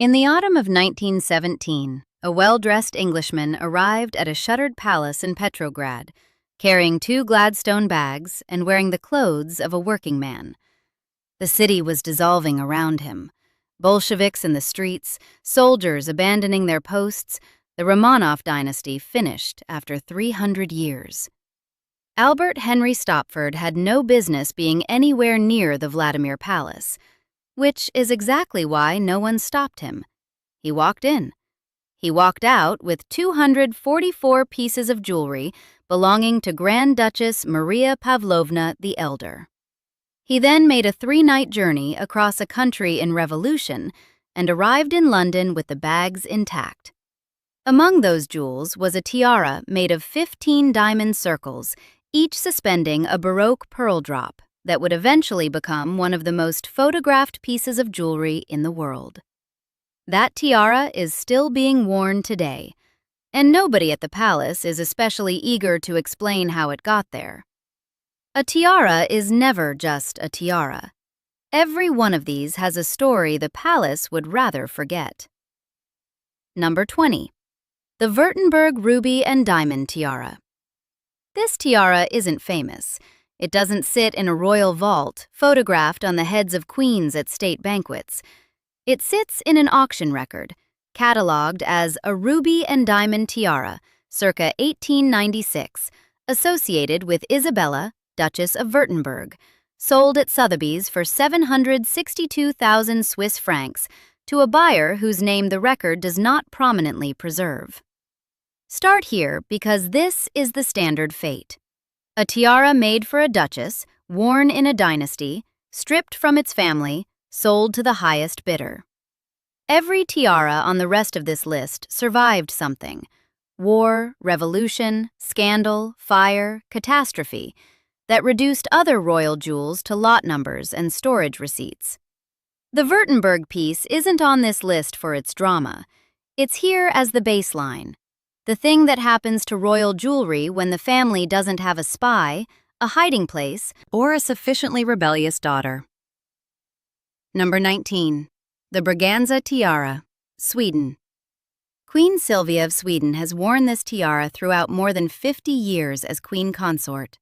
In the autumn of 1917, a well-dressed Englishman arrived at a shuttered palace in Petrograd, carrying 2 Gladstone bags and wearing the clothes of a working man. The city was dissolving around him. Bolsheviks in the streets, soldiers abandoning their posts, the Romanov dynasty finished after 300 years. Albert Henry Stopford had no business being anywhere near the Vladimir Palace, which is exactly why no one stopped him. He walked in. He walked out with 244 pieces of jewelry belonging to Grand Duchess Maria Pavlovna the Elder. He then made a 3-night journey across a country in revolution and arrived in London with the bags intact. Among those jewels was a tiara made of 15 diamond circles, each suspending a Baroque pearl drop that would eventually become one of the most photographed pieces of jewelry in the world. That tiara is still being worn today, and nobody at the palace is especially eager to explain how it got there. A tiara is never just a tiara. Every one of these has a story the palace would rather forget. Number 20. The Württemberg Ruby and Diamond Tiara. This tiara isn't famous. It doesn't sit in a royal vault, photographed on the heads of queens at state banquets. It sits in an auction record, catalogued as a ruby and diamond tiara, circa 1896, associated with Isabella, Duchess of Württemberg, sold at Sotheby's for 762,000 Swiss francs to a buyer whose name the record does not prominently preserve. Start here because this is the standard fate. A tiara made for a duchess, worn in a dynasty, stripped from its family, sold to the highest bidder. Every tiara on the rest of this list survived something: war, revolution, scandal, fire, catastrophe, that reduced other royal jewels to lot numbers and storage receipts. The Württemberg piece isn't on this list for its drama. It's here as the baseline. The thing that happens to royal jewelry when the family doesn't have a spy, a hiding place, or a sufficiently rebellious daughter. Number 19. The Braganza Tiara, Sweden. Queen Sylvia of Sweden has worn this tiara throughout more than 50 years as queen consort.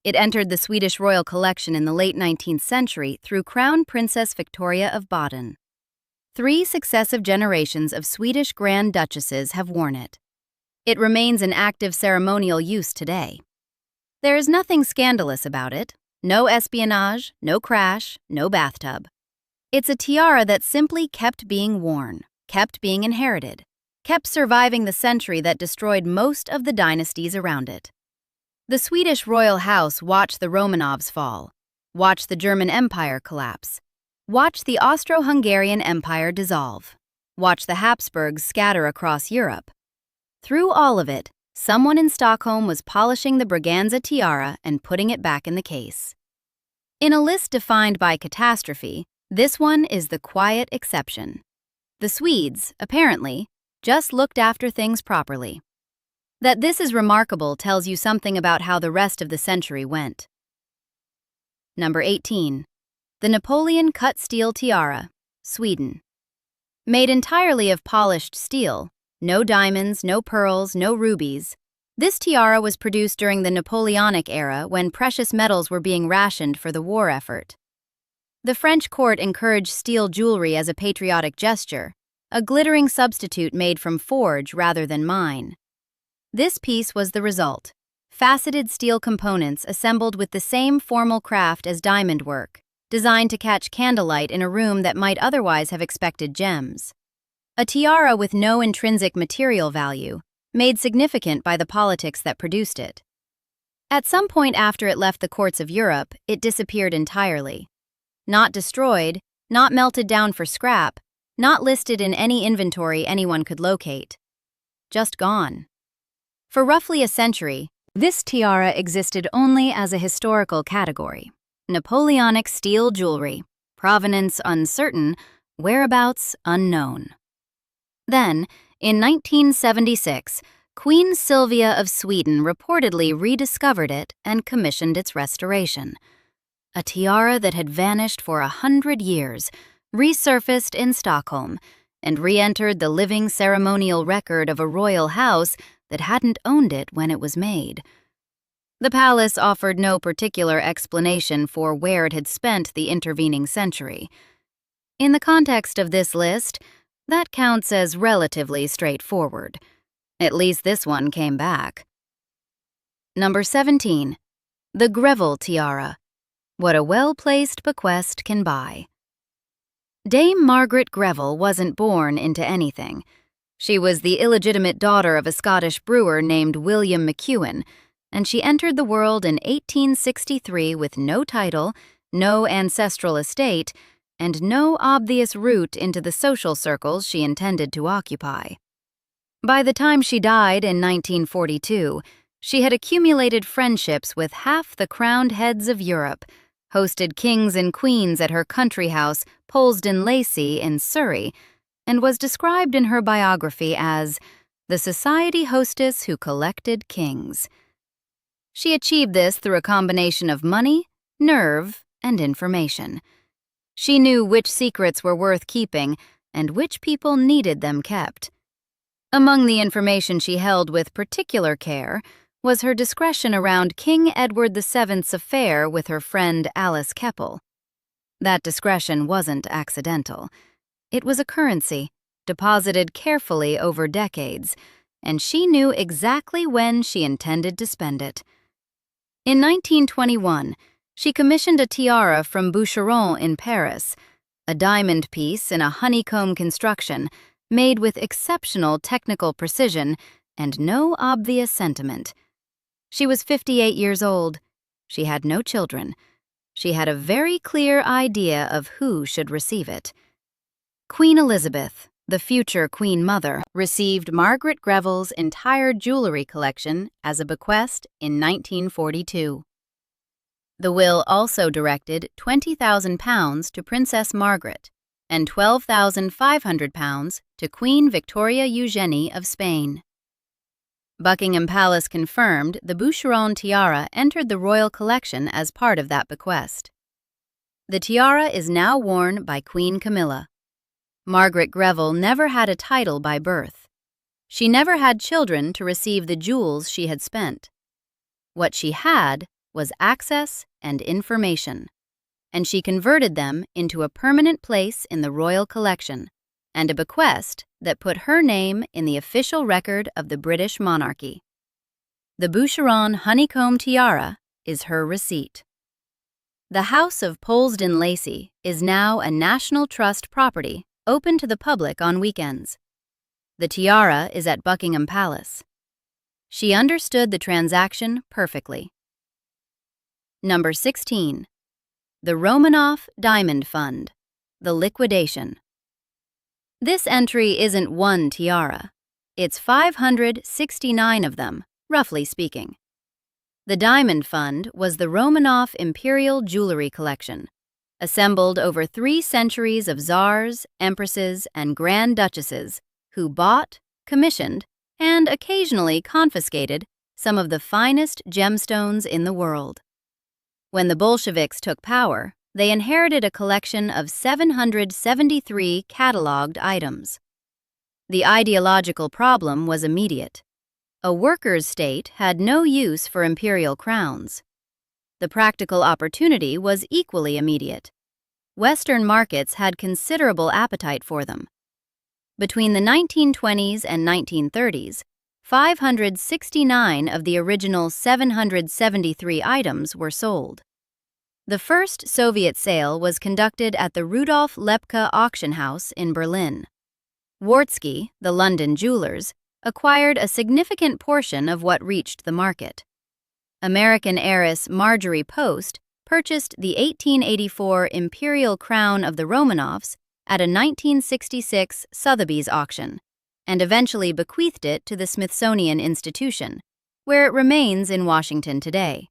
It entered the Swedish royal collection in the late 19th century through Crown Princess Victoria of Baden. 3 successive generations of Swedish Grand Duchesses have worn it. It remains in active ceremonial use today. There is nothing scandalous about it. No espionage, no crash, no bathtub. It's a tiara that simply kept being worn, kept being inherited, kept surviving the century that destroyed most of the dynasties around it. The Swedish royal house watched the Romanovs fall, watched the German Empire collapse, watched the Austro-Hungarian Empire dissolve, watched the Habsburgs scatter across Europe. Through all of it, someone in Stockholm was polishing the Braganza tiara and putting it back in the case. In a list defined by catastrophe, this one is the quiet exception. The Swedes, apparently, just looked after things properly. That this is remarkable tells you something about how the rest of the century went. Number 18. The Napoleon Cut Steel Tiara, Sweden. Made entirely of polished steel, no diamonds, no pearls, no rubies, this tiara was produced during the Napoleonic era when precious metals were being rationed for the war effort. The French court encouraged steel jewelry as a patriotic gesture, a glittering substitute made from forge rather than mine. This piece was the result: faceted steel components assembled with the same formal craft as diamond work, designed to catch candlelight in a room that might otherwise have expected gems. A tiara with no intrinsic material value, made significant by the politics that produced it. At some point after it left the courts of Europe, it disappeared entirely. Not destroyed, not melted down for scrap, not listed in any inventory anyone could locate. Just gone. For roughly a century, this tiara existed only as a historical category. Napoleonic steel jewelry, provenance uncertain, whereabouts unknown. Then, in 1976, Queen Sylvia of Sweden reportedly rediscovered it and commissioned its restoration. A tiara that had vanished for 100 years resurfaced in Stockholm and re-entered the living ceremonial record of a royal house that hadn't owned it when it was made. The palace offered no particular explanation for where it had spent the intervening century. In the context of this list, that counts as relatively straightforward. At least this one came back. Number 17. The Greville Tiara. What a well-placed bequest can buy. Dame Margaret Greville wasn't born into anything. She was the illegitimate daughter of a Scottish brewer named William McEwen, and she entered the world in 1863 with no title, no ancestral estate, and no obvious route into the social circles she intended to occupy. By the time she died in 1942, she had accumulated friendships with half the crowned heads of Europe, hosted kings and queens at her country house Polesden-Lacey in Surrey, and was described in her biography as the society hostess who collected kings. She achieved this through a combination of money, nerve, and information. She knew which secrets were worth keeping and which people needed them kept. Among the information she held with particular care was her discretion around King Edward VII's affair with her friend Alice Keppel. That discretion wasn't accidental. It was a currency, deposited carefully over decades, and she knew exactly when she intended to spend it. In 1921, she commissioned a tiara from Boucheron in Paris, a diamond piece in a honeycomb construction made with exceptional technical precision and no obvious sentiment. She was 58 years old. She had no children. She had a very clear idea of who should receive it. Queen Elizabeth, the future Queen Mother, received Margaret Greville's entire jewelry collection as a bequest in 1942. The will also directed £20,000 to Princess Margaret and £12,500 to Queen Victoria Eugenie of Spain. Buckingham Palace confirmed the Boucheron tiara entered the royal collection as part of that bequest. The tiara is now worn by Queen Camilla. Margaret Greville never had a title by birth. She never had children to receive the jewels she had spent. What she had was access and information, and she converted them into a permanent place in the royal collection and a bequest that put her name in the official record of the British monarchy. The Boucheron honeycomb tiara is her receipt. The House of Polesden-Lacey is now a National Trust property open to the public on weekends. The tiara is at Buckingham Palace. She understood the transaction perfectly. Number 16. The Romanov Diamond Fund. The Liquidation. This entry isn't one tiara. It's 569 of them, roughly speaking. The Diamond Fund was the Romanov Imperial Jewelry Collection, assembled over 3 centuries of czars, empresses, and grand duchesses who bought, commissioned, and occasionally confiscated some of the finest gemstones in the world. When the Bolsheviks took power, they inherited a collection of 773 catalogued items. The ideological problem was immediate. A workers' state had no use for imperial crowns. The practical opportunity was equally immediate. Western markets had considerable appetite for them. Between the 1920s and 1930s, 569 of the original 773 items were sold. The first Soviet sale was conducted at the Rudolf Lepke auction house in Berlin. Wartsky, the London jewelers, acquired a significant portion of what reached the market. American heiress Marjorie Post purchased the 1884 Imperial Crown of the Romanovs at a 1966 Sotheby's auction, and eventually bequeathed it to the Smithsonian Institution, where it remains in Washington today.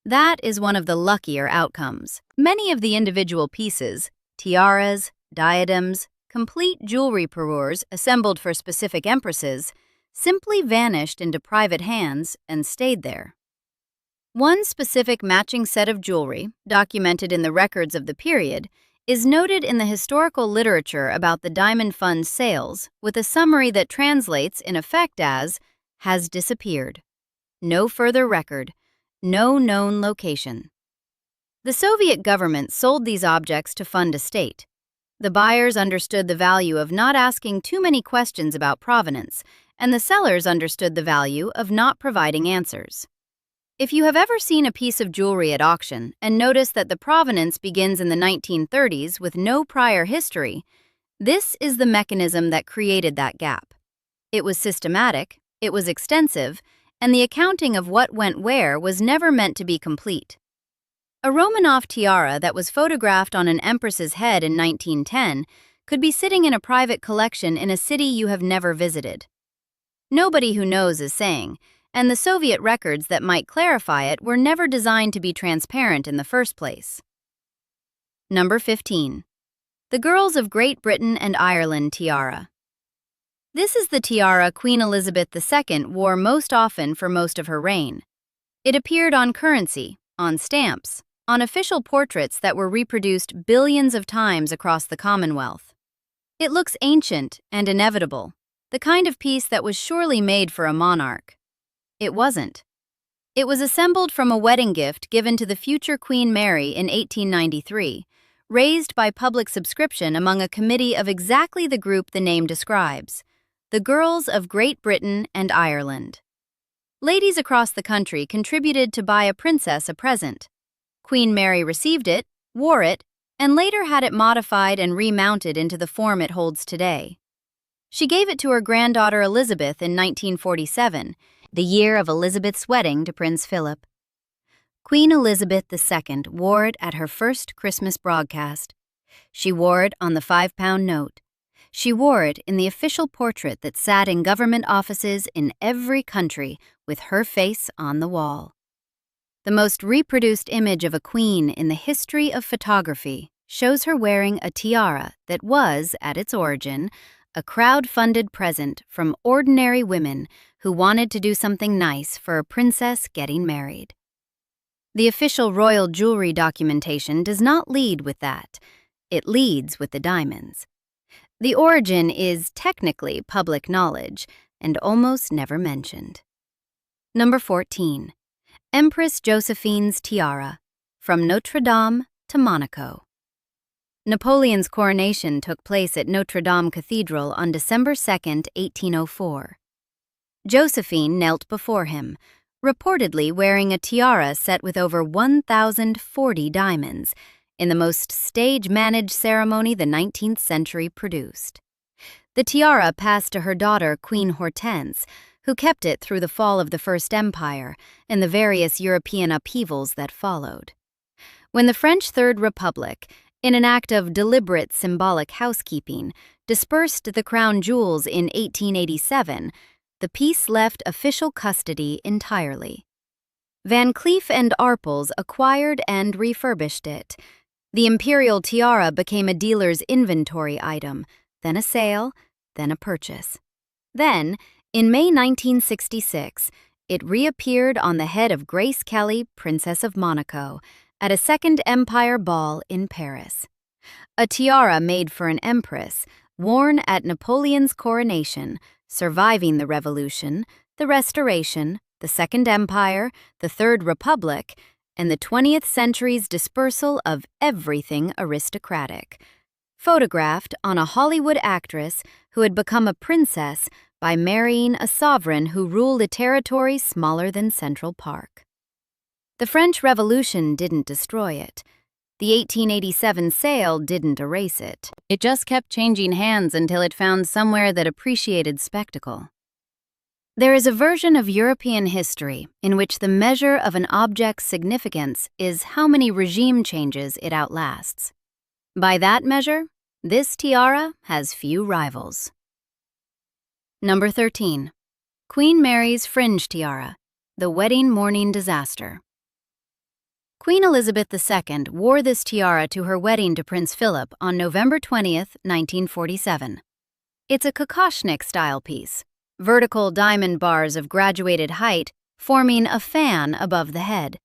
That is one of the luckier outcomes. Many of the individual pieces, tiaras, diadems, complete jewelry parures assembled for specific empresses, simply vanished into private hands and stayed there. One specific matching set of jewelry, documented in the records of the period, is noted in the historical literature about the Diamond Fund's sales with a summary that translates in effect as, has disappeared. No further record. No known location. The Soviet government sold these objects to fund a state. The buyers understood the value of not asking too many questions about provenance, and the sellers understood the value of not providing answers. If you have ever seen a piece of jewelry at auction and noticed that the provenance begins in the 1930s with no prior history, this is the mechanism that created that gap. It was systematic, it was extensive, and the accounting of what went where was never meant to be complete. A Romanov tiara that was photographed on an empress's head in 1910 could be sitting in a private collection in a city you have never visited. Nobody who knows is saying, and the Soviet records that might clarify it were never designed to be transparent in the first place. Number 15. The Girls of Great Britain and Ireland tiara. This is the tiara Queen Elizabeth II wore most often for most of her reign. It appeared on currency, on stamps, on official portraits that were reproduced billions of times across the Commonwealth. It looks ancient and inevitable, the kind of piece that was surely made for a monarch. It wasn't. It was assembled from a wedding gift given to the future Queen Mary in 1893, raised by public subscription among a committee of exactly the group the name describes, the Girls of Great Britain and Ireland. Ladies across the country contributed to buy a princess a present. Queen Mary received it, wore it, and later had it modified and remounted into the form it holds today. She gave it to her granddaughter Elizabeth in 1947, the year of Elizabeth's wedding to Prince Philip. Queen Elizabeth II wore it at her first Christmas broadcast. She wore it on the 5-pound note. She wore it in the official portrait that sat in government offices in every country with her face on the wall. The most reproduced image of a queen in the history of photography shows her wearing a tiara that was, at its origin, a crowd-funded present from ordinary women who wanted to do something nice for a princess getting married. The official royal jewelry documentation does not lead with that. It leads with the diamonds. The origin is technically public knowledge and almost never mentioned. Number 14. Empress Josephine's tiara, from Notre Dame to Monaco. Napoleon's coronation took place at Notre Dame Cathedral on December 2, 1804. Josephine knelt before him, reportedly wearing a tiara set with over 1,040 diamonds, in the most stage-managed ceremony the 19th century produced. The tiara passed to her daughter Queen Hortense, who kept it through the fall of the First Empire and the various European upheavals that followed. When the French Third Republic, in an act of deliberate symbolic housekeeping, dispersed the crown jewels in 1887, the piece left official custody entirely. Van Cleef and Arpels acquired and refurbished it. The imperial tiara became a dealer's inventory item, then a sale, then a purchase. Then, in May 1966, it reappeared on the head of Grace Kelly, Princess of Monaco, at a Second Empire ball in Paris. A tiara made for an empress, worn at Napoleon's coronation, surviving the Revolution, the Restoration, the Second Empire, the Third Republic, and the 20th century's dispersal of everything aristocratic. Photographed on a Hollywood actress who had become a princess by marrying a sovereign who ruled a territory smaller than Central Park. The French Revolution didn't destroy it. The 1887 sale didn't erase it. It just kept changing hands until it found somewhere that appreciated spectacle. There is a version of European history in which the measure of an object's significance is how many regime changes it outlasts. By that measure, this tiara has few rivals. Number 13. Queen Mary's Fringe Tiara, the Wedding Morning Disaster. Queen Elizabeth II wore this tiara to her wedding to Prince Philip on November 20, 1947. It's a Kokoshniks-style piece, vertical diamond bars of graduated height forming a fan above the head.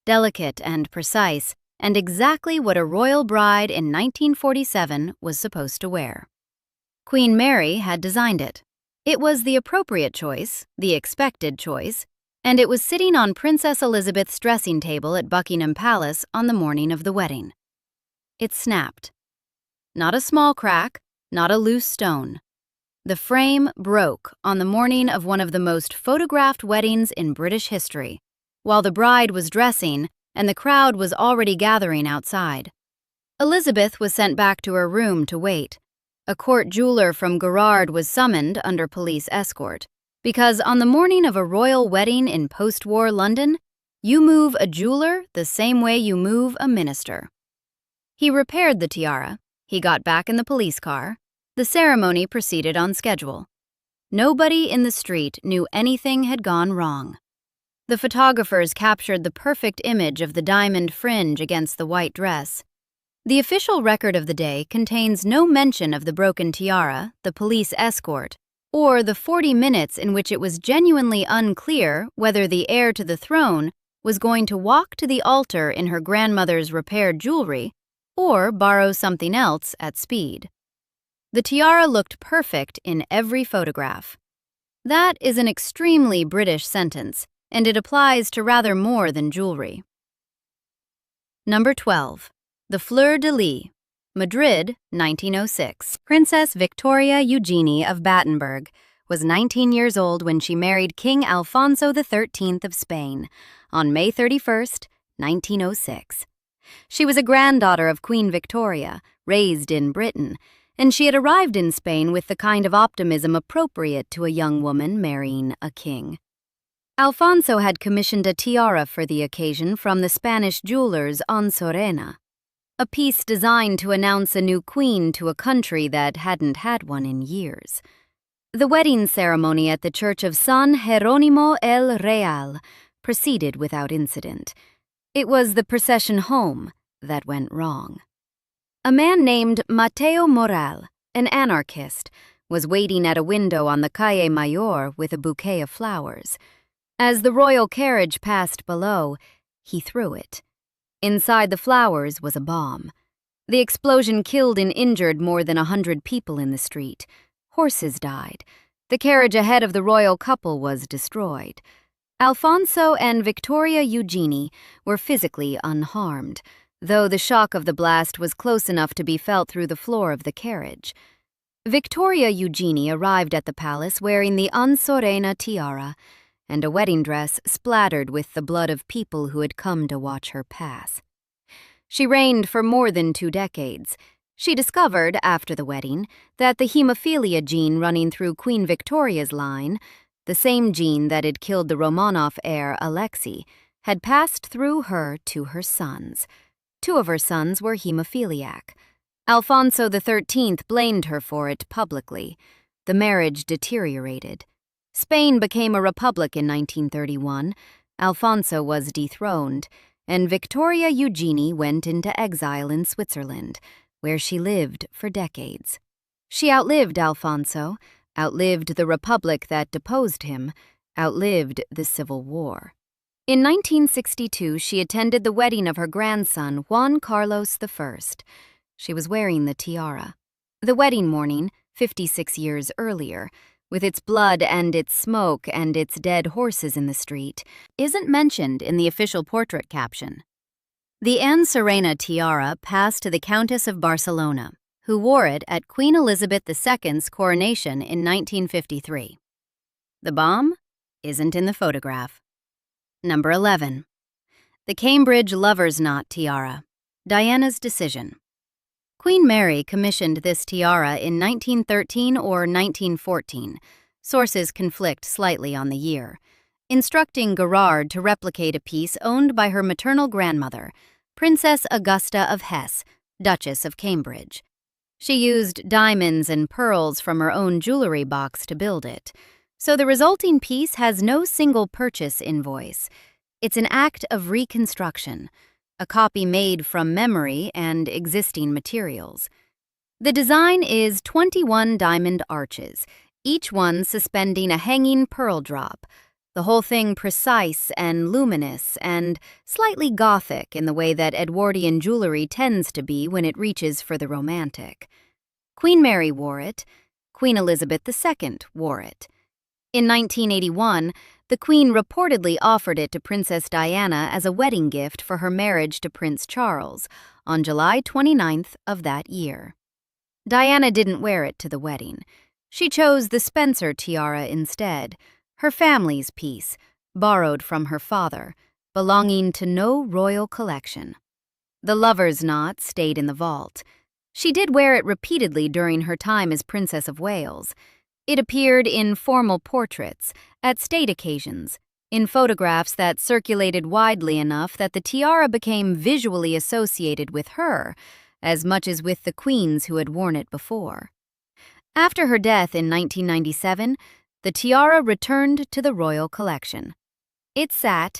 Delicate and precise, and exactly what a royal bride in 1947 was supposed to wear. Queen Mary had designed it. It was the appropriate choice, the expected choice, and it was sitting on Princess Elizabeth's dressing table at Buckingham Palace on the morning of the wedding. It snapped. Not a small crack, not a loose stone. The frame broke on the morning of one of the most photographed weddings in British history, while the bride was dressing and the crowd was already gathering outside. Elizabeth was sent back to her room to wait. A court jeweler from Gerrard was summoned under police escort, because on the morning of a royal wedding in post-war London, you move a jeweler the same way you move a minister. He repaired the tiara, he got back in the police car, the ceremony proceeded on schedule. Nobody in the street knew anything had gone wrong. The photographers captured the perfect image of the diamond fringe against the white dress. The official record of the day contains no mention of the broken tiara, the police escort, or the 40 minutes in which it was genuinely unclear whether the heir to the throne was going to walk to the altar in her grandmother's repaired jewelry or borrow something else at speed. The tiara looked perfect in every photograph. That is an extremely British sentence, and it applies to rather more than jewelry. Number 12. The Fleur-de-Lis, Madrid, 1906. Princess Victoria Eugenie of Battenberg was 19 years old when she married King Alfonso XIII of Spain on May 31, 1906. She was a granddaughter of Queen Victoria, raised in Britain, and she had arrived in Spain with the kind of optimism appropriate to a young woman marrying a king. Alfonso had commissioned a tiara for the occasion from the Spanish jewelers Ansorena, a piece designed to announce a new queen to a country that hadn't had one in years. The wedding ceremony at the church of San Jerónimo el Real proceeded without incident. It was the procession home that went wrong. A man named Mateo Moral, an anarchist, was waiting at a window on the Calle Mayor with a bouquet of flowers. As the royal carriage passed below, he threw it. Inside the flowers was a bomb. The explosion killed and injured more than 100 people in the street. Horses died. The carriage ahead of the royal couple was destroyed. Alfonso and Victoria Eugenie were physically unharmed, though the shock of the blast was close enough to be felt through the floor of the carriage. Victoria Eugenie arrived at the palace wearing the Ansorena tiara and a wedding dress splattered with the blood of people who had come to watch her pass. She reigned for more than 2 decades. She discovered, after the wedding, that the hemophilia gene running through Queen Victoria's line, the same gene that had killed the Romanov heir Alexei, had passed through her to her sons. 2 of her sons were hemophiliac. Alfonso XIII blamed her for it publicly. The marriage deteriorated. Spain became a republic in 1931, Alfonso was dethroned, and Victoria Eugenie went into exile in Switzerland, where she lived for decades. She outlived Alfonso, outlived the republic that deposed him, outlived the Civil War. In 1962, she attended the wedding of her grandson, Juan Carlos I. She was wearing the tiara. The wedding morning, 56 years earlier, with its blood and its smoke and its dead horses in the street, isn't mentioned in the official portrait caption. The Ansorena tiara passed to the Countess of Barcelona, who wore it at Queen Elizabeth II's coronation in 1953. The bomb isn't in the photograph. Number 11. The Cambridge Lover's Knot Tiara, Diana's Decision. Queen Mary commissioned this tiara in 1913 or 1914. Sources conflict slightly on the year, instructing Gerrard to replicate a piece owned by her maternal grandmother, Princess Augusta of Hess, Duchess of Cambridge. She used diamonds and pearls from her own jewelry box to build it, so the resulting piece has no single purchase invoice. It's an act of reconstruction, a copy made from memory and existing materials. The design is 21 diamond arches, each one suspending a hanging pearl drop, The whole thing precise and luminous and slightly gothic in the way that Edwardian jewelry tends to be when it reaches for the romantic. Queen Mary wore it. Queen Elizabeth II wore it. In 1981, the Queen reportedly offered it to Princess Diana as a wedding gift for her marriage to Prince Charles on July 29th of that year. Diana didn't wear it to the wedding. She chose the Spencer tiara instead, her family's piece, borrowed from her father, belonging to no royal collection. The lover's knot stayed in the vault. She did wear it repeatedly during her time as Princess of Wales. It appeared in formal portraits, at state occasions, in photographs that circulated widely enough that the tiara became visually associated with her, as much as with the queens who had worn it before. After her death in 1997, the tiara returned to the royal collection. It sat,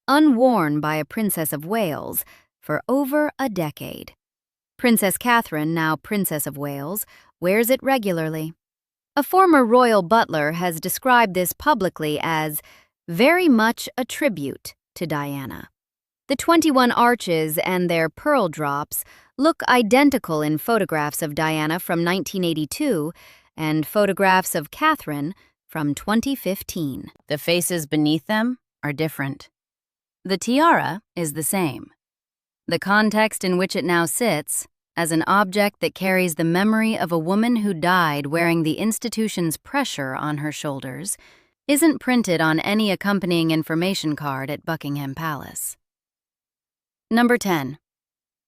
unworn by a Princess of Wales, for over a decade. Princess Catherine, now Princess of Wales, wears it regularly. A former royal butler has described this publicly as very much a tribute to Diana. The 21 arches and their pearl drops look identical in photographs of Diana from 1982 and photographs of Catherine from 2015. The faces beneath them are different. The tiara is the same. The context in which it now sits, as an object that carries the memory of a woman who died wearing the institution's pressure on her shoulders, isn't printed on any accompanying information card at Buckingham Palace. Number 10.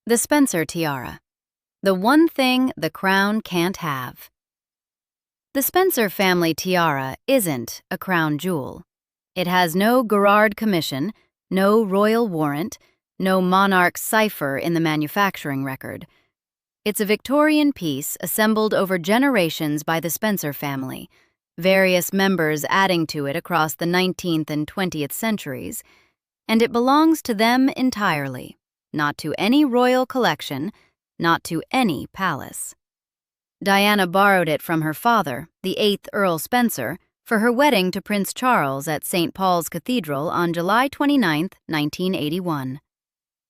The Spencer tiara. The one thing the crown can't have. The Spencer family tiara isn't a crown jewel. It has no Gerard commission, no royal warrant, no monarch's cipher in the manufacturing record. It's a Victorian piece assembled over generations by the Spencer family, various members adding to it across the 19th and 20th centuries, and it belongs to them entirely, not to any royal collection, not to any palace. Diana borrowed it from her father, the 8th Earl Spencer, for her wedding to Prince Charles at St. Paul's Cathedral on July 29, 1981.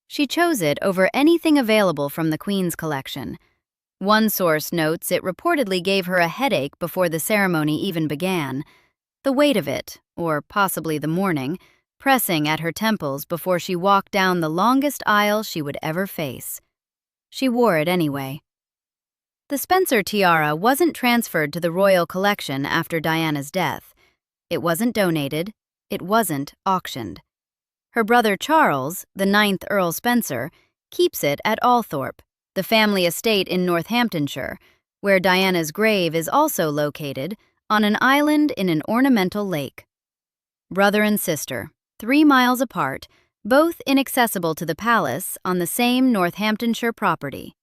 She chose it over anything available from the Queen's collection. One source notes it reportedly gave her a headache before the ceremony even began, the weight of it, or possibly the mourning, pressing at her temples before she walked down the longest aisle she would ever face. She wore it anyway. The Spencer tiara wasn't transferred to the royal collection after Diana's death. It wasn't donated. It wasn't auctioned. Her brother Charles, the 9th Earl Spencer, keeps it at Althorpe, the family estate in Northamptonshire, where Diana's grave is also located, on an island in an ornamental lake. Brother and sister, 3 miles apart, both inaccessible to the palace on the same Northamptonshire property.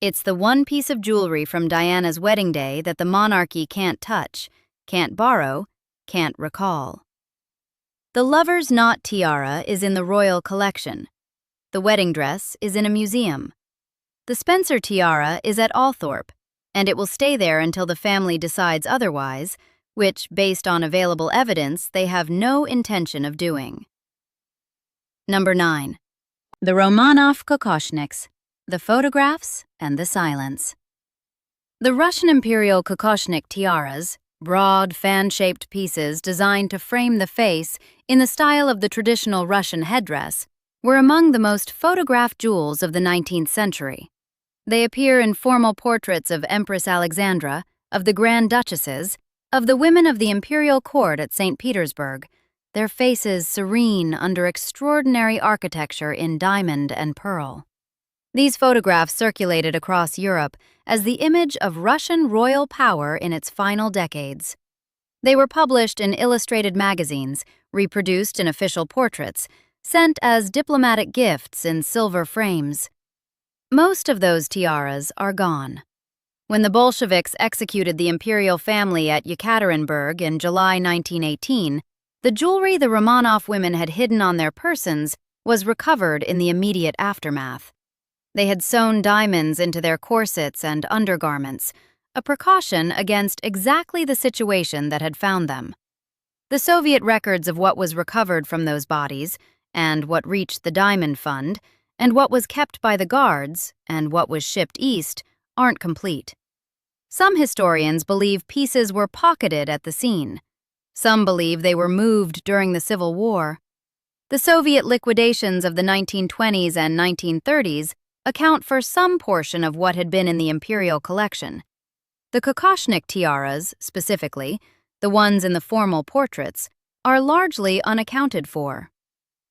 It's the one piece of jewelry from Diana's wedding day that the monarchy can't touch, can't borrow, can't recall. The lover's knot tiara is in the royal collection. The wedding dress is in a museum. The Spencer tiara is at Althorpe, and it will stay there until the family decides otherwise, which, based on available evidence, they have no intention of doing. Number 9. The Romanov Kokoshniks. The photographs and the silence. The Russian imperial Kokoshnik tiaras, broad, fan-shaped pieces designed to frame the face in the style of the traditional Russian headdress, were among the most photographed jewels of the 19th century. They appear in formal portraits of Empress Alexandra, of the Grand Duchesses, of the women of the imperial court at St. Petersburg, their faces serene under extraordinary architecture in diamond and pearl. These photographs circulated across Europe as the image of Russian royal power in its final decades. They were published in illustrated magazines, reproduced in official portraits, sent as diplomatic gifts in silver frames. Most of those tiaras are gone. When the Bolsheviks executed the imperial family at Yekaterinburg in July 1918, the jewelry the Romanov women had hidden on their persons was recovered in the immediate aftermath. They had sewn diamonds into their corsets and undergarments, a precaution against exactly the situation that had found them. The Soviet records of what was recovered from those bodies, and what reached the Diamond Fund, and what was kept by the guards, and what was shipped east, aren't complete. Some historians believe pieces were pocketed at the scene. Some believe they were moved during the Civil War. The Soviet liquidations of the 1920s and 1930s account for some portion of what had been in the imperial collection. The Kokoshnik tiaras, specifically, the ones in the formal portraits, are largely unaccounted for.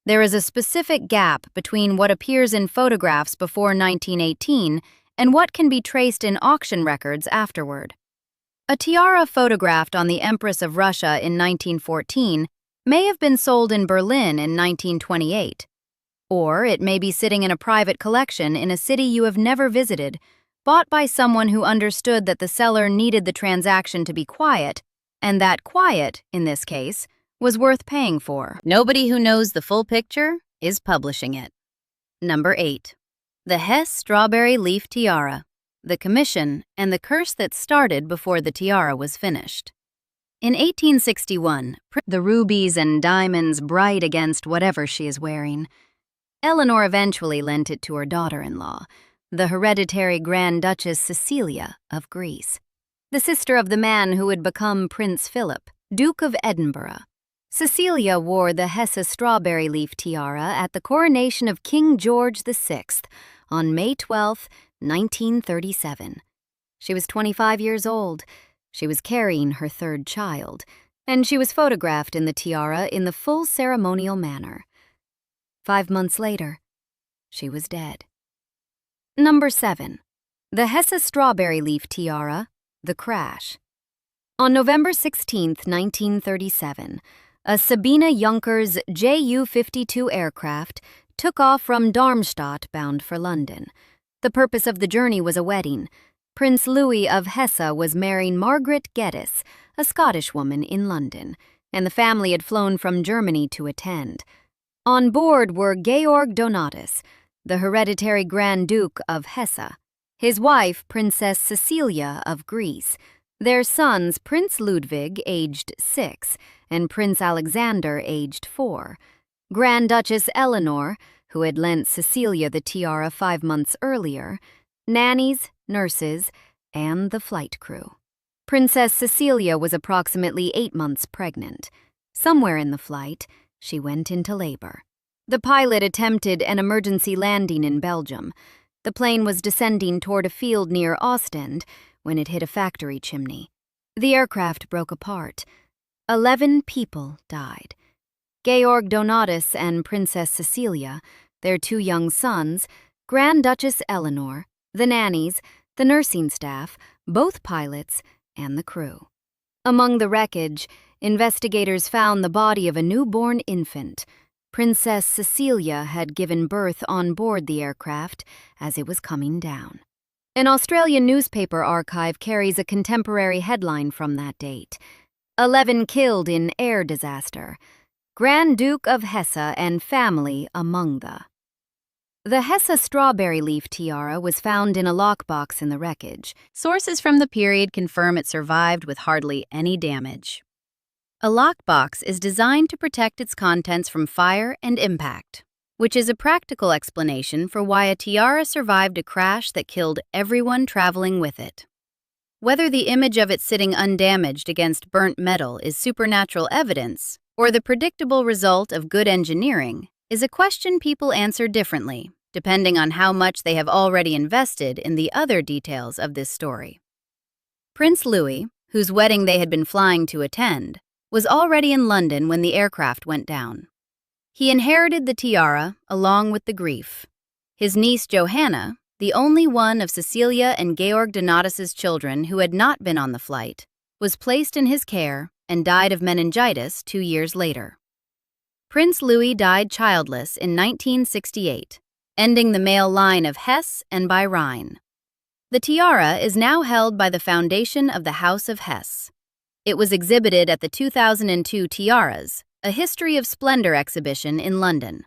There is a specific gap between what appears in photographs before 1918 and what can be traced in auction records afterward. A tiara photographed on the Empress of Russia in 1914 may have been sold in Berlin in 1928. Or it may be sitting in a private collection in a city you have never visited, bought by someone who understood that the seller needed the transaction to be quiet, and that quiet, in this case, was worth paying for. Nobody who knows the full picture is publishing it. Number 8. The Hess Strawberry Leaf Tiara, the commission, and the curse that started before the tiara was finished. In 1861, the rubies and diamonds bright against whatever she is wearing. Eleanor eventually lent it to her daughter-in-law, the hereditary Grand Duchess Cecilia of Greece, the sister of the man who would become Prince Philip, Duke of Edinburgh. Cecilia wore the Hesse strawberry leaf tiara at the coronation of King George VI on May 12, 1937. She was 25 years old. She was carrying her third child, and she was photographed in the tiara in the full ceremonial manner. 5 months later, she was dead. Number 7. The Hesse Strawberry Leaf Tiara, the crash. On November 16, 1937, a Sabine Junkers Ju-52 aircraft took off from Darmstadt bound for London. The purpose of the journey was a wedding. Prince Louis of Hesse was marrying Margaret, a Scottish woman in London, and the family had flown from Germany to attend. On board were Georg Donatus, the hereditary Grand Duke of Hesse, his wife, Princess Cecilia of Greece, their sons, Prince Ludwig, aged 6, and Prince Alexander, aged 4, Grand Duchess Eleanor, who had lent Cecilia the tiara 5 months earlier, nannies, nurses, and the flight crew. Princess Cecilia was approximately 8 months pregnant. Somewhere in the flight, she went into labor. The pilot attempted an emergency landing in Belgium. The plane was descending toward a field near Ostend when it hit a factory chimney. The aircraft broke apart. 11 people died. Georg Donatus and Princess Cecilia, their 2 young sons, Grand Duchess Eleanor, the nannies, the nursing staff, both pilots, and the crew. Among the wreckage, investigators found the body of a newborn infant. Princess Cecilia had given birth on board the aircraft as it was coming down. An Australian newspaper archive carries a contemporary headline from that date. 11 killed in air disaster. Grand Duke of Hesse and family among the. The Hesse strawberry leaf tiara was found in a lockbox in the wreckage. Sources from the period confirm it survived with hardly any damage. A lockbox is designed to protect its contents from fire and impact, which is a practical explanation for why a tiara survived a crash that killed everyone traveling with it. Whether the image of it sitting undamaged against burnt metal is supernatural evidence or the predictable result of good engineering is a question people answer differently, depending on how much they have already invested in the other details of this story. Prince Louis, whose wedding they had been flying to attend, was already in London when the aircraft went down. He inherited the tiara along with the grief. His niece Johanna, the only one of Cecilia and Georg Donatus's children who had not been on the flight, was placed in his care and died of meningitis 2 years later. Prince Louis died childless in 1968, ending the male line of Hess and by Rhine. The tiara is now held by the Foundation of the House of Hess. It was exhibited at the 2002 Tiaras, a History of Splendor exhibition in London.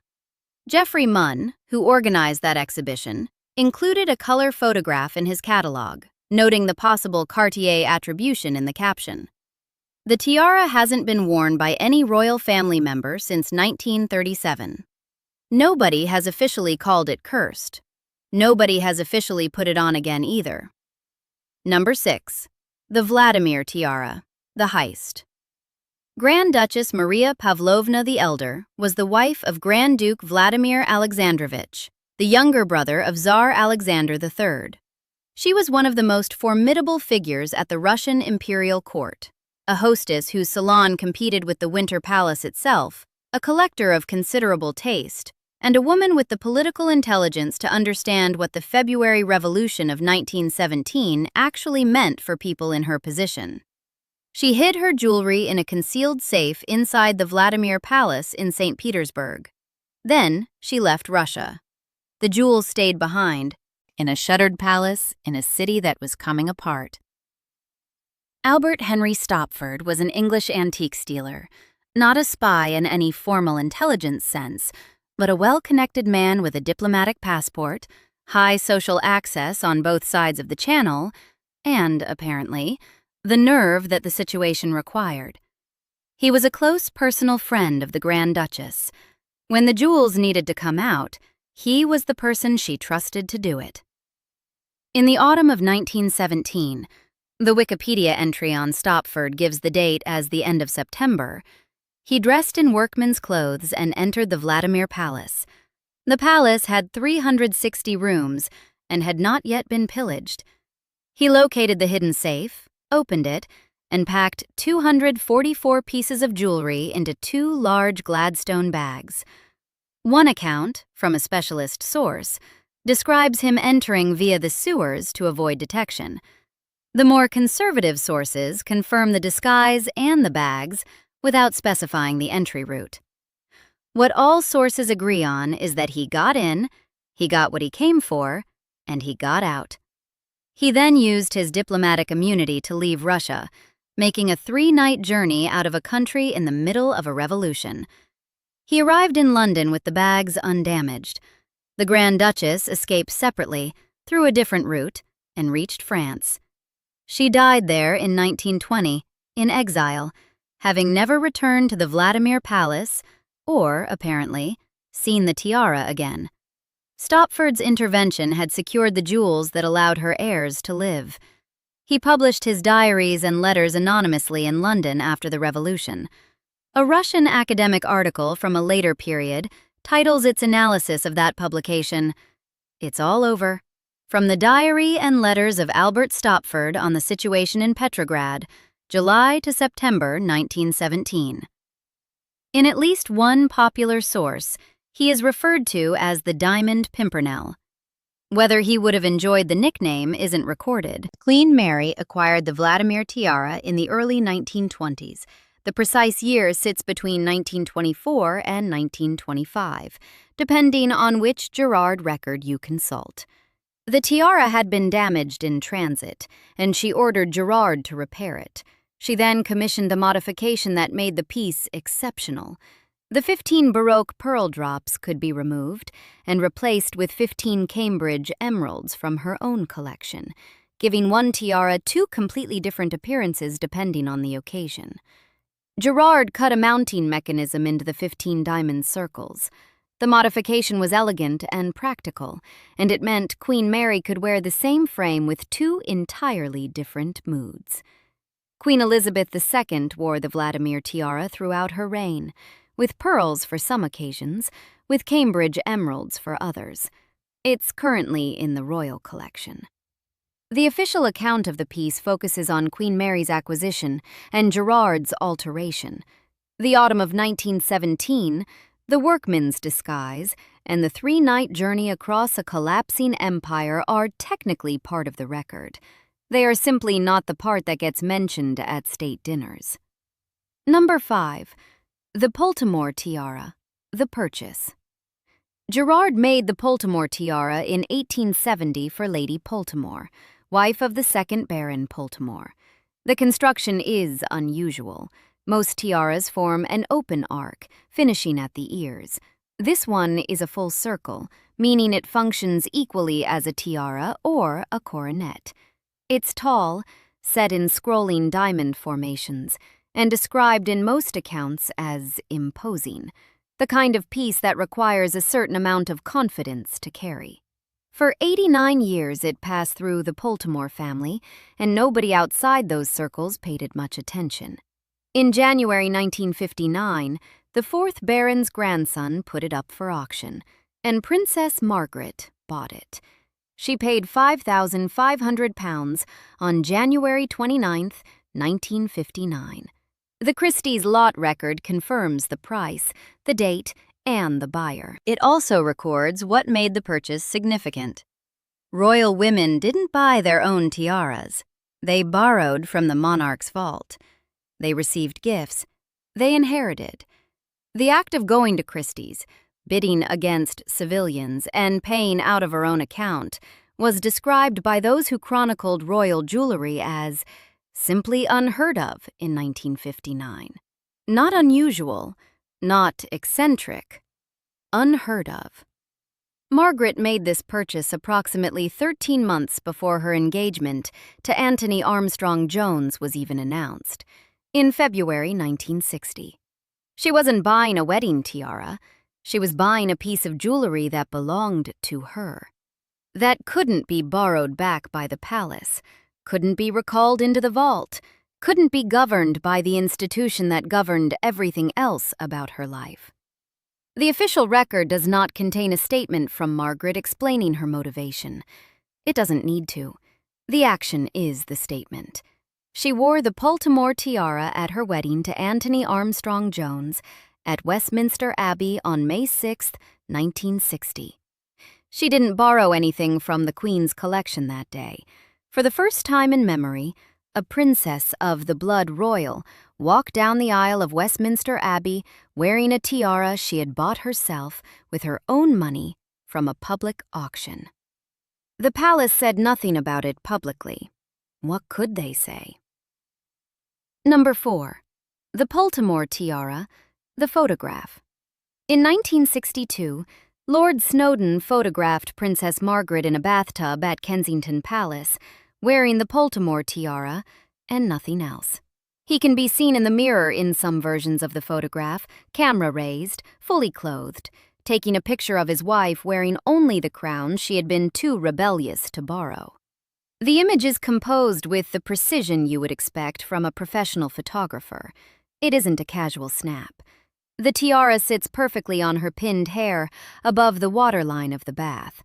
Geoffrey Munn, who organized that exhibition, included a color photograph in his catalog, noting the possible Cartier attribution in the caption. The tiara hasn't been worn by any royal family member since 1937. Nobody has officially called it cursed. Nobody has officially put it on again either. Number 6. The Vladimir tiara, the heist. Grand Duchess Maria Pavlovna the Elder was the wife of Grand Duke Vladimir Alexandrovich, the younger brother of Tsar Alexander III. She was one of the most formidable figures at the Russian imperial court, a hostess whose salon competed with the Winter Palace itself, a collector of considerable taste, and a woman with the political intelligence to understand what the February Revolution of 1917 actually meant for people in her position. She hid her jewelry in a concealed safe inside the Vladimir Palace in St. Petersburg. Then she left Russia. The jewels stayed behind, in a shuttered palace in a city that was coming apart. Albert Henry Stopford was an English antiques dealer, not a spy in any formal intelligence sense, but a well-connected man with a diplomatic passport, high social access on both sides of the channel, and, apparently, the nerve that the situation required. He was a close personal friend of the Grand Duchess. When the jewels needed to come out, he was the person she trusted to do it. In the autumn of 1917, the Wikipedia entry on Stopford gives the date as the end of September, he dressed in workman's clothes and entered the Vladimir Palace. The palace had 360 rooms and had not yet been pillaged. He located the hidden safe, opened it, and packed 244 pieces of jewelry into 2 large Gladstone bags. One account, from a specialist source, describes him entering via the sewers to avoid detection. The more conservative sources confirm the disguise and the bags without specifying the entry route. What all sources agree on is that he got in, he got what he came for, and he got out. He then used his diplomatic immunity to leave Russia, making a 3-night journey out of a country in the middle of a revolution. He arrived in London with the bags undamaged. The Grand Duchess escaped separately, through a different route, and reached France. She died there in 1920, in exile, having never returned to the Vladimir Palace or, apparently, seen the tiara again. Stopford's intervention had secured the jewels that allowed her heirs to live. He published his diaries and letters anonymously in London after the revolution. A Russian academic article from a later period titles its analysis of that publication, "It's All Over. From the Diary and Letters of Albert Stopford on the Situation in Petrograd, July to September 1917. In at least one popular source, he is referred to as the Diamond Pimpernel. Whether he would have enjoyed the nickname isn't recorded. Queen Mary acquired the Vladimir tiara in the early 1920s. The precise year sits between 1924 and 1925, depending on which Gerard record you consult. The tiara had been damaged in transit, and she ordered Gerard to repair it. She then commissioned a modification that made the piece exceptional. The 15 Baroque pearl drops could be removed and replaced with 15 Cambridge emeralds from her own collection, giving one tiara 2 completely different appearances depending on the occasion. Gerard cut a mounting mechanism into the 15 diamond circles. The modification was elegant and practical, and it meant Queen Mary could wear the same frame with 2 entirely different moods. Queen Elizabeth II wore the Vladimir tiara throughout her reign, with pearls for some occasions, with Cambridge emeralds for others. It's currently in the royal collection. The official account of the piece focuses on Queen Mary's acquisition and Gerard's alteration. The autumn of 1917, the workman's disguise, and the 3-night journey across a collapsing empire are technically part of the record. They are simply not the part that gets mentioned at state dinners. Number 5. The Poltimore tiara, the purchase. Gerard made the Poltimore tiara in 1870 for Lady Poltimore, wife of the 2nd Baron Poltimore. The construction is unusual. Most tiaras form an open arc, finishing at the ears. This one is a full circle, meaning it functions equally as a tiara or a coronet. It's tall, set in scrolling diamond formations. and described in most accounts as imposing, the kind of piece that requires a certain amount of confidence to carry. For 89 years it passed through the Poltimore family, and nobody outside those circles paid it much attention. In January 1959, the 4th Baron's grandson put it up for auction, and Princess Margaret bought it. She paid £5,500 on January 29, 1959. The Christie's lot record confirms the price, the date, and the buyer. It also records what made the purchase significant. Royal women didn't buy their own tiaras. They borrowed from the monarch's vault. They received gifts. They inherited. The act of going to Christie's, bidding against civilians, and paying out of her own account was described by those who chronicled royal jewelry as simply unheard of in 1959. Not unusual, not eccentric, unheard of. Margaret made this purchase approximately 13 months before her engagement to Anthony Armstrong Jones was even announced, in February 1960. She wasn't buying a wedding tiara. She was buying a piece of jewelry that belonged to her. That couldn't be borrowed back by the palace, couldn't be recalled into the vault, couldn't be governed by the institution that governed everything else about her life. The official record does not contain a statement from Margaret explaining her motivation. It doesn't need to. The action is the statement. She wore the Poltimore tiara at her wedding to Anthony Armstrong Jones at Westminster Abbey on May 6, 1960. She didn't borrow anything from the Queen's collection that day. For the first time in memory, a princess of the blood royal walked down the aisle of Westminster Abbey wearing a tiara she had bought herself with her own money from a public auction. The palace said nothing about it publicly. What could they say? Number 4. The Poltimore tiara, the photograph. In 1962, Lord Snowdon photographed Princess Margaret in a bathtub at Kensington Palace, wearing the Poltimore tiara and nothing else. He can be seen in the mirror in some versions of the photograph, camera raised, fully clothed, taking a picture of his wife wearing only the crown she had been too rebellious to borrow. The image is composed with the precision you would expect from a professional photographer. It isn't a casual snap. The tiara sits perfectly on her pinned hair above the waterline of the bath.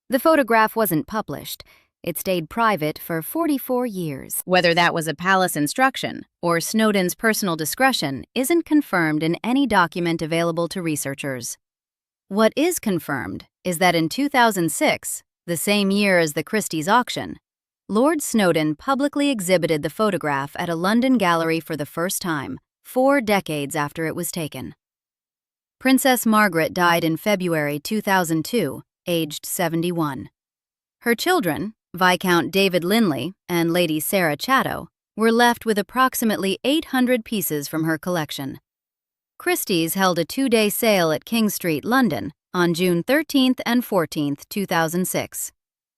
The photograph wasn't published. It stayed private for 44 years. Whether that was a palace instruction or Snowdon's personal discretion isn't confirmed in any document available to researchers. What is confirmed is that in 2006, the same year as the Christie's auction, Lord Snowdon publicly exhibited the photograph at a London gallery for the first time, 4 decades after it was taken. Princess Margaret died in February 2002, aged 71. Her children, Viscount David Linley and Lady Sarah Chatto, were left with approximately 800 pieces from her collection. Christie's held a 2-day sale at King Street, London, on June 13 and 14, 2006.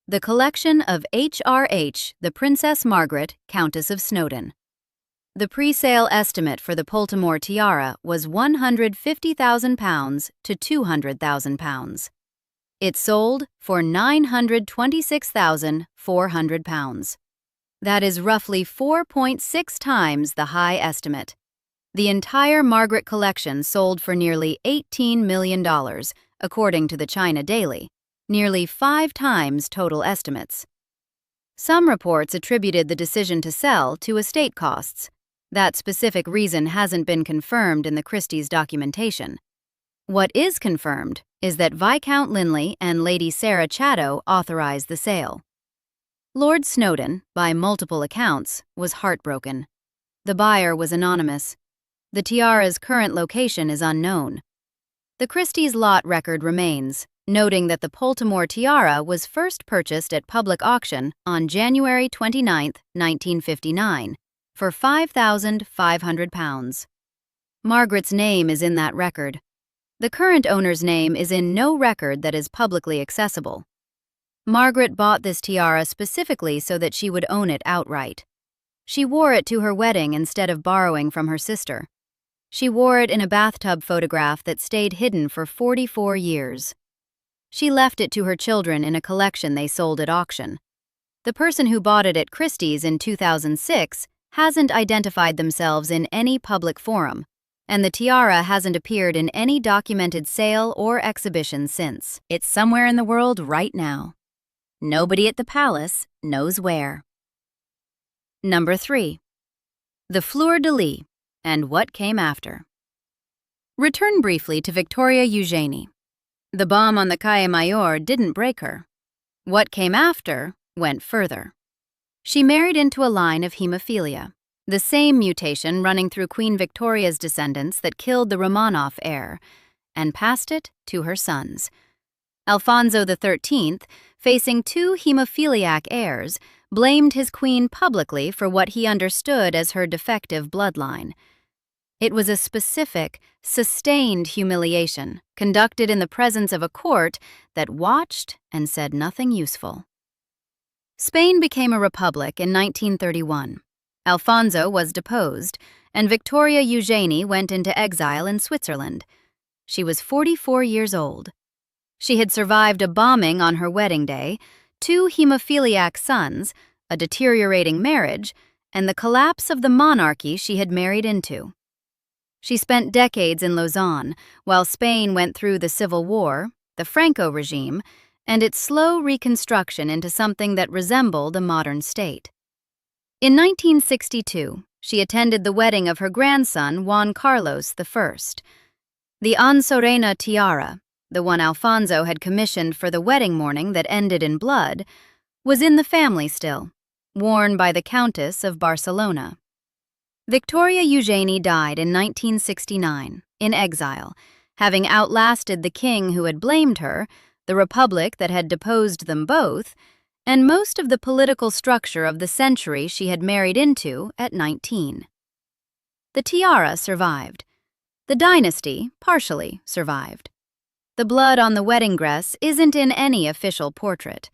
The collection of H.R.H., the Princess Margaret, Countess of Snowdon. The pre-sale estimate for the Poltimore tiara was £150,000 to £200,000. It sold for £926,400. That is roughly 4.6 times the high estimate. The entire Margaret collection sold for nearly $18 million, according to the China Daily, nearly 5 times total estimates. Some reports attributed the decision to sell to estate costs. That specific reason hasn't been confirmed in the Christie's documentation. What is confirmed is that Viscount Linley and Lady Sarah Chatto authorized the sale. Lord Snowdon, by multiple accounts, was heartbroken. The buyer was anonymous. The tiara's current location is unknown. The Christie's lot record remains, noting that the Poltimore tiara was first purchased at public auction on January 29, 1959, for £5,500. Margaret's name is in that record. The current owner's name is in no record that is publicly accessible. Margaret bought this tiara specifically so that she would own it outright. She wore it to her wedding instead of borrowing from her sister. She wore it in a bathtub photograph that stayed hidden for 44 years. She left it to her children in a collection they sold at auction. The person who bought it at Christie's in 2006 hasn't identified themselves in any public forum, and the tiara hasn't appeared in any documented sale or exhibition since. It's somewhere in the world right now. Nobody at the palace knows where. Number 3. The fleur-de-lis and what came after. Return briefly to Victoria Eugenie. The bomb on the Calle Mayor didn't break her. What came after went further. She married into a line of hemophilia, the same mutation running through Queen Victoria's descendants that killed the Romanov heir, and passed it to her sons. Alfonso XIII, facing 2 hemophiliac heirs, blamed his queen publicly for what he understood as her defective bloodline. It was a specific, sustained humiliation conducted in the presence of a court that watched and said nothing useful. Spain became a republic in 1931. Alfonso was deposed, and Victoria Eugenie went into exile in Switzerland. She was 44 years old. She had survived a bombing on her wedding day, 2 hemophiliac sons, a deteriorating marriage, and the collapse of the monarchy she had married into. She spent decades in Lausanne, while Spain went through the Civil War, the Franco regime, and its slow reconstruction into something that resembled a modern state. In 1962, she attended the wedding of her grandson Juan Carlos I. The Ansorena tiara, the one Alfonso had commissioned for the wedding morning that ended in blood, was in the family still, worn by the Countess of Barcelona. Victoria Eugenie died in 1969, in exile, having outlasted the king who had blamed her, the republic that had deposed them both, and most of the political structure of the century she had married into at 19. The tiara survived. The dynasty partially survived. The blood on the wedding dress isn't in any official portrait.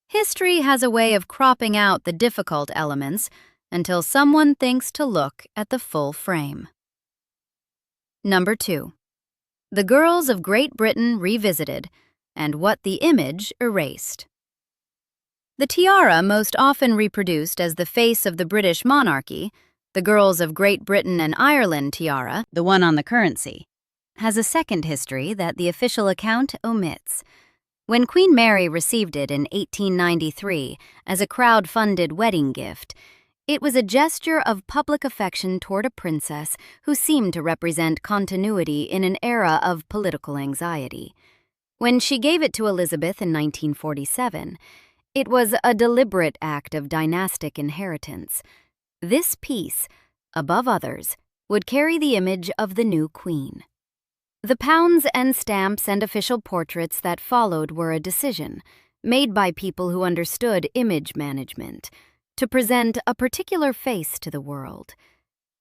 History has a way of cropping out the difficult elements until someone thinks to look at the full frame. Number 2. The Girls of Great Britain Revisited and what the image erased. The tiara most often reproduced as the face of the British monarchy, the Girls of Great Britain and Ireland tiara, the one on the currency, has a second history that the official account omits. When Queen Mary received it in 1893 as a crowd-funded wedding gift, it was a gesture of public affection toward a princess who seemed to represent continuity in an era of political anxiety. When she gave it to Elizabeth in 1947, it was a deliberate act of dynastic inheritance. This piece, above others, would carry the image of the new queen. The pounds and stamps and official portraits that followed were a decision, made by people who understood image management, to present a particular face to the world.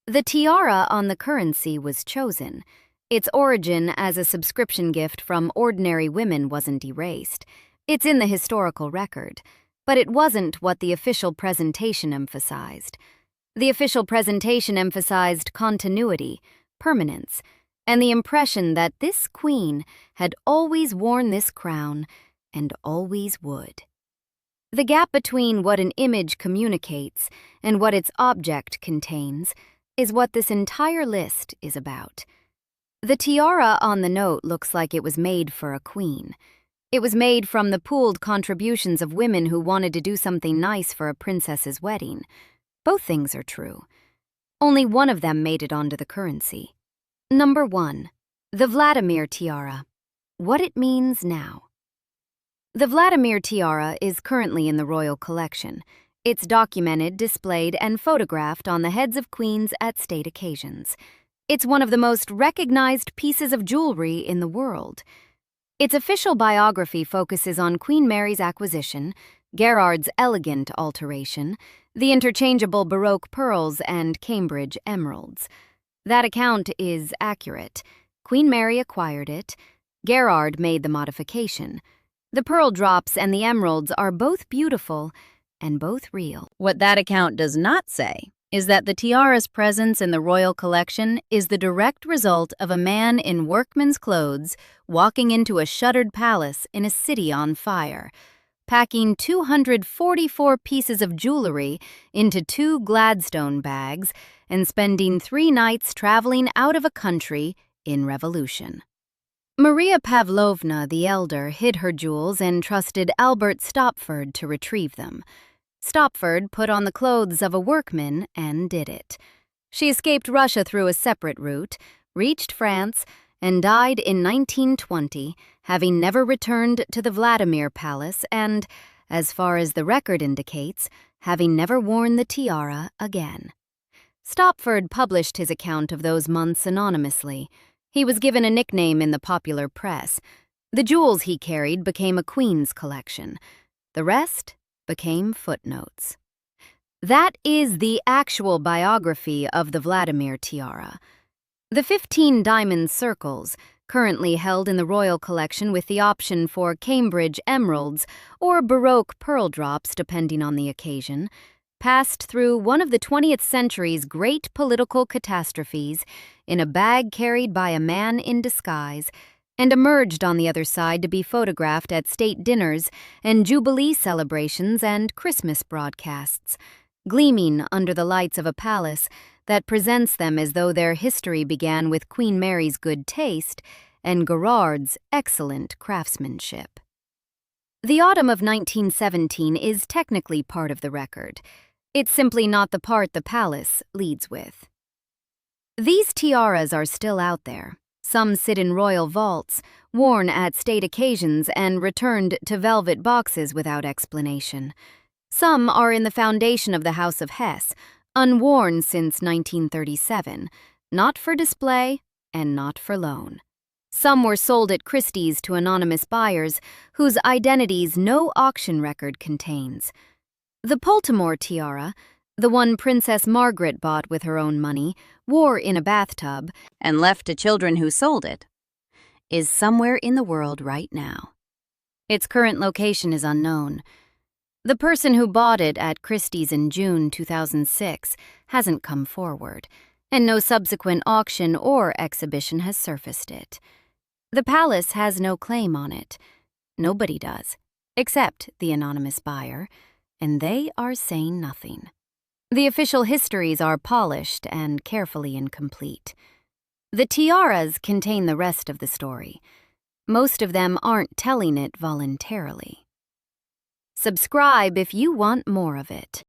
The tiara on the currency was chosen. Its origin as a subscription gift from ordinary women wasn't erased. It's in the historical record, but it wasn't what the official presentation emphasized. The official presentation emphasized continuity, permanence, and the impression that this queen had always worn this crown and always would. The gap between what an image communicates and what its object contains is what this entire list is about. The tiara on the note looks like it was made for a queen. It was made from the pooled contributions of women who wanted to do something nice for a princess's wedding. Both things are true. Only one of them made it onto the currency. Number 1. The Vladimir tiara. What it means now. The Vladimir tiara is currently in the royal collection. It's documented, displayed, and photographed on the heads of queens at state occasions. It's one of the most recognized pieces of jewelry in the world. Its official biography focuses on Queen Mary's acquisition, Gerard's elegant alteration, the interchangeable Baroque pearls, and Cambridge emeralds. That account is accurate. Queen Mary acquired it. Gerard made the modification. The pearl drops and the emeralds are both beautiful, and both real. What that account does not say is that the tiara's presence in the royal collection is the direct result of a man in workman's clothes walking into a shuttered palace in a city on fire, packing 244 pieces of jewelry into 2 Gladstone bags and spending 3 nights traveling out of a country in revolution. Maria Pavlovna the Elder hid her jewels and trusted Albert Stopford to retrieve them. Stopford put on the clothes of a workman and did it. She escaped Russia through a separate route, reached France, and died in 1920, having never returned to the Vladimir Palace and, as far as the record indicates, having never worn the tiara again. Stopford published his account of those months anonymously. He was given a nickname in the popular press. The jewels he carried became a queen's collection. The rest became footnotes. That is the actual biography of the Vladimir tiara. The 15 diamond circles, currently held in the royal collection with the option for Cambridge emeralds or Baroque pearl drops depending on the occasion, passed through one of the 20th century's great political catastrophes in a bag carried by a man in disguise, and emerged on the other side to be photographed at state dinners and Jubilee celebrations and Christmas broadcasts, gleaming under the lights of a palace that presents them as though their history began with Queen Mary's good taste and Gerard's excellent craftsmanship. The autumn of 1917 is technically part of the record. It's simply not the part the palace leads with. These tiaras are still out there. Some sit in royal vaults, worn at state occasions and returned to velvet boxes without explanation. Some are in the foundation of the House of Hess, unworn since 1937, not for display and not for loan. Some were sold at Christie's to anonymous buyers whose identities no auction record contains. The Poltimore tiara, the one Princess Margaret bought with her own money, wore in a bathtub, and left to children who sold it, is somewhere in the world right now. Its current location is unknown. The person who bought it at Christie's in June 2006 hasn't come forward, and no subsequent auction or exhibition has surfaced it. The palace has no claim on it. Nobody does, except the anonymous buyer, and they are saying nothing. The official histories are polished and carefully incomplete. The tiaras contain the rest of the story. Most of them aren't telling it voluntarily. Subscribe if you want more of it.